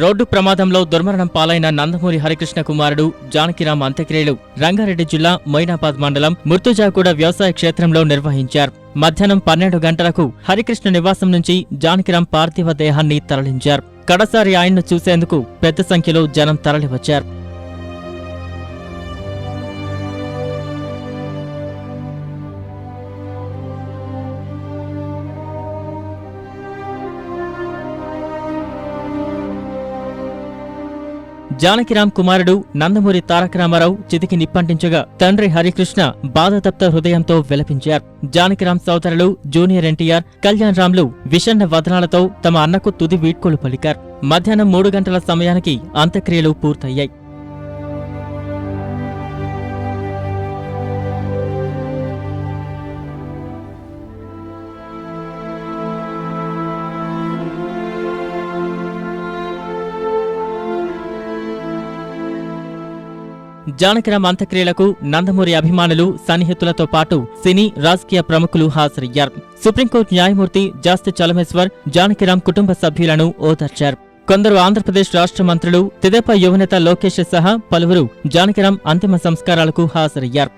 Road ప్రమాదంలో దుర్మరణం పాలైన నందమూరి హరికృష్ణ కుమారుడు జానకిరాం అంత్యక్రియలు రంగారెడ్డి జిల్లా మొయినాబాద్ మండలం ముర్తుజాగూడ వ్యవసాయ క్షేత్రంలో నిర్వహించారు. మధ్యాహ్నం 12 గంటలకు హరికృష్ణ నివాసం నుంచి జానకిరాం పార్థివ దేహాన్ని తరలించారు. కడసారి ఆయన్ను చూసేందుకు పెద్ద సంఖ్యలో జనం తరలివచ్చారు. జానకిరాం కుమారుడు నందమూరి తారక రామారావు చితికి నిప్పంటించగా తండ్రి హరికృష్ణ బాధతప్త హృదయంతో విలపించారు. జానకిరాం సోదరులు జూనియర్ ఎన్టీఆర్, కళ్యాణ్ రామ్లు విషణ్ణ వదనాలతో తమ అన్నకు తుది వీడ్కోలు పలికారు. మధ్యాహ్నం 3 గంటల సమయానికి అంత్యక్రియలు పూర్తయ్యాయి. జానకిరాం అంత్యక్రియలకు నందమూరి అభిమానులు, సన్నిహితులతో పాటు సినీ, రాజకీయ ప్రముఖులు హాజరయ్యారు. సుప్రీంకోర్టు న్యాయమూర్తి జాస్తి చలమేశ్వర్ జానకిరాం కుటుంబ సభ్యులను ఓదార్చారు. కొందరు ఆంధ్రప్రదేశ్ రాష్ట్ర మంత్రులు, తెదేపా యువనేత లోకేష్ సహా పలువురు జానకిరాం అంతిమ సంస్కారాలకు హాజరయ్యారు.